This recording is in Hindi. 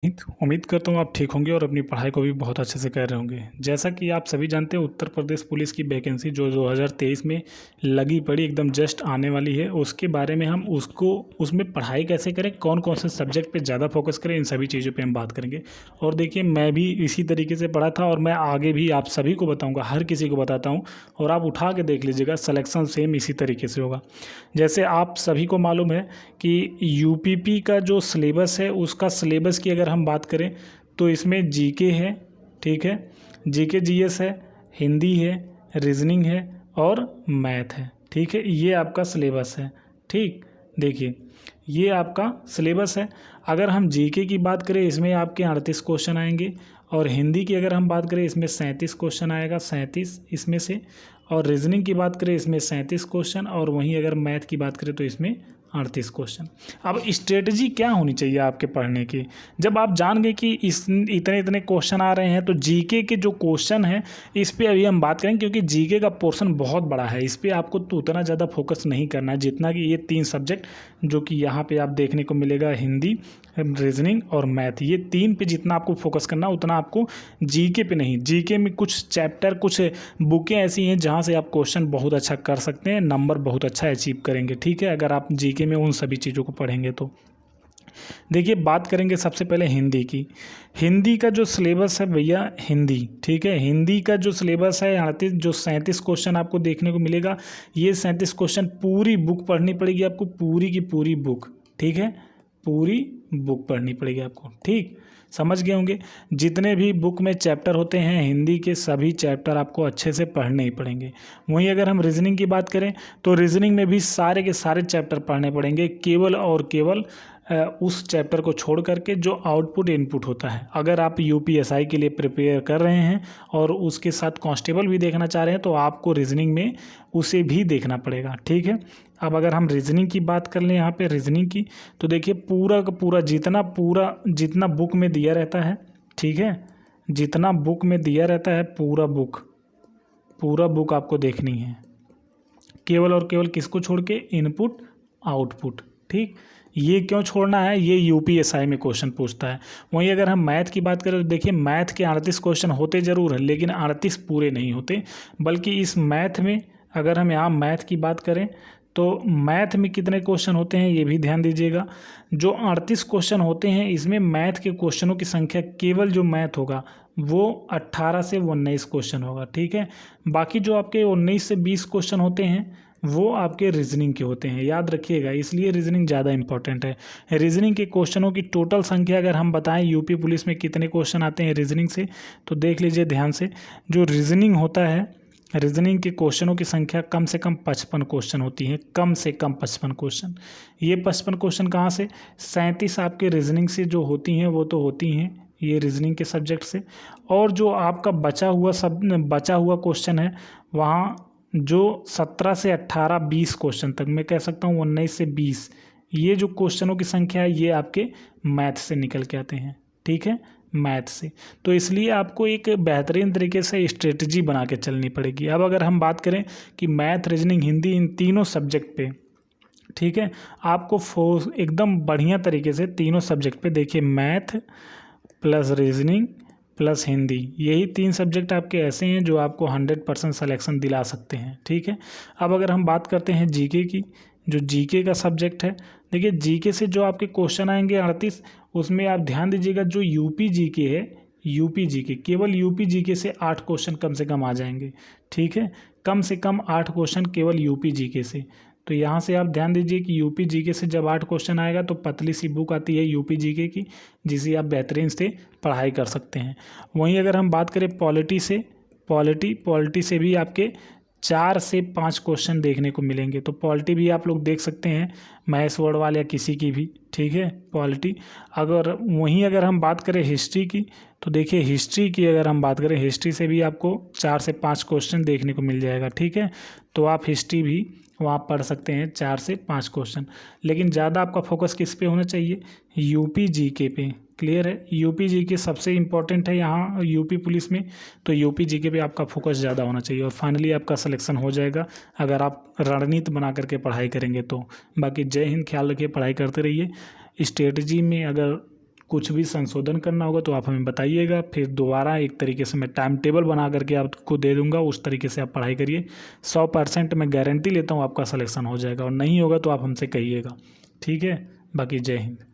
उम्मीद करता हूँ आप ठीक होंगे और अपनी पढ़ाई को भी बहुत अच्छे से कर रहे होंगे। जैसा कि आप सभी जानते हैं, उत्तर प्रदेश पुलिस की वैकेंसी जो 2023 में लगी पड़ी एकदम जस्ट आने वाली है, उसके बारे में हम उसमें पढ़ाई कैसे करें, कौन कौन से सब्जेक्ट पे ज़्यादा फोकस करें, इन सभी चीज़ों पे हम बात करेंगे। और देखिए, मैं भी इसी तरीके से पढ़ा था और मैं आगे भी आप सभी को बताऊँगा, हर किसी को बताता हूँ। और आप उठा के देख लीजिएगा, सिलेक्शन सेम इसी तरीके से होगा। जैसे आप सभी को मालूम है कि यूपीपी का जो सिलेबस है, उसका सिलेबस की अगर हम बात करें तो इसमें जीके है, ठीक है, जीके जीएस है, हिंदी है, रीजनिंग है और मैथ है, ठीक है। ये आपका सिलेबस है, ठीक। देखिए, ये आपका सिलेबस है। अगर हम जीके की बात करें, इसमें आपके 38 क्वेश्चन आएंगे। और हिंदी की अगर हम बात करें, इसमें 37 क्वेश्चन आएगा, 37 इसमें से। और रीजनिंग की बात करें, इसमें 37 क्वेश्चन। और वहीं अगर मैथ की बात करें तो इसमें 38 क्वेश्चन। अब स्ट्रेटजी क्या होनी चाहिए आपके पढ़ने की? जब आप जान गए कि इतने इतने क्वेश्चन आ रहे हैं, तो जीके के जो क्वेश्चन हैं इस पे अभी हम बात करेंगे, क्योंकि जीके का पोर्शन बहुत बड़ा है। इस पे आपको तो उतना ज़्यादा फोकस नहीं करना है जितना कि ये 3 सब्जेक्ट जो कि यहाँ पे आप देखने को मिलेगा, हिंदी, रीजनिंग और मैथ, ये 3 पे जितना आपको फोकस करना उतना आपको जीके पे नहीं। जीके में कुछ चैप्टर, कुछ बुकें ऐसी हैं जहाँ से आप क्वेश्चन बहुत अच्छा कर सकते हैं, नंबर बहुत अच्छा अचीव करेंगे, ठीक है, अगर आप जीके में उन सभी चीज़ों को पढ़ेंगे तो। देखिए, बात करेंगे सबसे पहले हिंदी की। हिंदी का जो सिलेबस है भैया, हिंदी, ठीक है, हिंदी का जो सिलेबस है 38 जो 37 क्वेश्चन आपको देखने को मिलेगा। ये 37 क्वेश्चन पूरी बुक पढ़नी पड़ेगी आपको, पूरी की पूरी बुक, ठीक है, पूरी बुक पढ़नी पड़ेगी आपको, ठीक। समझ गए होंगे। जितने भी बुक में चैप्टर होते हैं हिंदी के, सभी चैप्टर आपको अच्छे से पढ़ने ही पड़ेंगे। वहीं अगर हम रीजनिंग की बात करें तो रीजनिंग में भी सारे के सारे चैप्टर पढ़ने पड़ेंगे, केवल और केवल उस चैप्टर को छोड़ करके जो आउटपुट इनपुट होता है। अगर आप यूपीएसआई के लिए प्रिपेयर कर रहे हैं और उसके साथ कांस्टेबल भी देखना चाह रहे हैं तो आपको रीजनिंग में उसे भी देखना पड़ेगा, ठीक है। अब अगर हम रीजनिंग की बात कर लें यहाँ पे रीजनिंग की, तो देखिए पूरा का पूरा जितना बुक में दिया रहता है, ठीक है, जितना बुक में दिया रहता है पूरा बुक आपको देखनी है, केवल और केवल किसको छोड़ के? इनपुट आउटपुट, ठीक। ये क्यों छोड़ना है? ये यूपीएसआई में क्वेश्चन पूछता है। वहीं अगर हम मैथ की बात करें तो देखिए, मैथ के 38 क्वेश्चन होते ज़रूर है, लेकिन 38 पूरे नहीं होते, बल्कि इस मैथ में अगर हम यहाँ मैथ की बात करें तो मैथ में कितने क्वेश्चन होते हैं ये भी ध्यान दीजिएगा। जो 38 क्वेश्चन होते हैं, इसमें मैथ के क्वेश्चनों की संख्या, केवल जो मैथ होगा वो 18 से 19 क्वेश्चन होगा, ठीक है। बाकी जो आपके 19 से 20 क्वेश्चन होते हैं वो आपके रीजनिंग के होते हैं, याद रखिएगा, इसलिए रीजनिंग ज़्यादा इंपॉर्टेंट है। रीजनिंग के क्वेश्चनों की टोटल संख्या अगर हम बताएं यूपी पुलिस में कितने क्वेश्चन आते हैं रीजनिंग से, तो देख लीजिए ध्यान से। जो रीजनिंग होता है, रीजनिंग के क्वेश्चनों की संख्या कम से कम 55 क्वेश्चन होती है, कम से कम 55 क्वेश्चन। ये 55 क्वेश्चन कहाँ से? 37 आपके रीजनिंग से जो होती हैं वो तो होती हैं ये रीजनिंग के सब्जेक्ट से। और जो आपका बचा हुआ क्वेश्चन है, वहाँ जो 17 से 18 20 क्वेश्चन तक, मैं कह सकता हूँ 19 से 20, ये जो क्वेश्चनों की संख्या है ये आपके मैथ से निकल के आते हैं, ठीक है, मैथ से। तो इसलिए आपको एक बेहतरीन तरीके से स्ट्रेटजी बना के चलनी पड़ेगी। अब अगर हम बात करें कि मैथ, रीजनिंग, हिंदी, इन तीनों सब्जेक्ट पे, ठीक है, आपको एकदम बढ़िया तरीके से तीनों सब्जेक्ट पे, देखिए, math plus reasoning plus Hindi, यही 3 सब्जेक्ट आपके ऐसे हैं जो आपको 100% सिलेक्शन दिला सकते हैं, ठीक है। अब अगर हम बात करते हैं जीके की, जो जीके का सब्जेक्ट है, देखिए जीके से जो आपके क्वेश्चन आएंगे 38, उसमें आप ध्यान दीजिएगा, जो यूपी जीके है, यूपी जीके, केवल यूपी जीके से 8 क्वेश्चन कम से कम आ जाएंगे, ठीक है, कम से कम 8 क्वेश्चन केवल यूपी जीके से। तो यहाँ से आप ध्यान दीजिए कि यूपी जीके से जब 8 क्वेश्चन आएगा तो पतली सी बुक आती है यूपी जीके की, जिसे आप बेहतरीन से पढ़ाई कर सकते हैं। वहीं अगर हम बात करें पॉलिटी से भी आपके 4 से 5 क्वेश्चन देखने को मिलेंगे। तो पॉलिटी भी आप लोग देख सकते हैं, महेश वर्डवाल या किसी की भी, ठीक है, पॉलिटी। अगर हम बात करें हिस्ट्री की, तो देखिए हिस्ट्री की अगर हम बात करें, हिस्ट्री से भी आपको 4 से 5 क्वेश्चन देखने को मिल जाएगा, ठीक है। तो आप हिस्ट्री भी वहाँ पढ़ सकते हैं 4 से 5 क्वेश्चन, लेकिन ज़्यादा आपका फोकस किस पे होना चाहिए? यूपी जीके पे। क्लियर है? यूपी जीके सबसे इम्पोर्टेंट है यहाँ यूपी पुलिस में, तो यूपी जीके पे आपका फोकस ज़्यादा होना चाहिए और फाइनली आपका सिलेक्शन हो जाएगा अगर आप रणनीति बना करके पढ़ाई करेंगे तो। बाकी जय हिंद, ख्याल रखिए, पढ़ाई करते रहिए। स्ट्रेटजी में अगर कुछ भी संशोधन करना होगा तो आप हमें बताइएगा, फिर दोबारा एक तरीके से मैं टाइम टेबल बना करके आपको दे दूंगा, उस तरीके से आप पढ़ाई करिए। 100% मैं गारंटी लेता हूँ आपका सिलेक्शन हो जाएगा, और नहीं होगा तो आप हमसे कहिएगा, ठीक है। बाकी जय हिंद।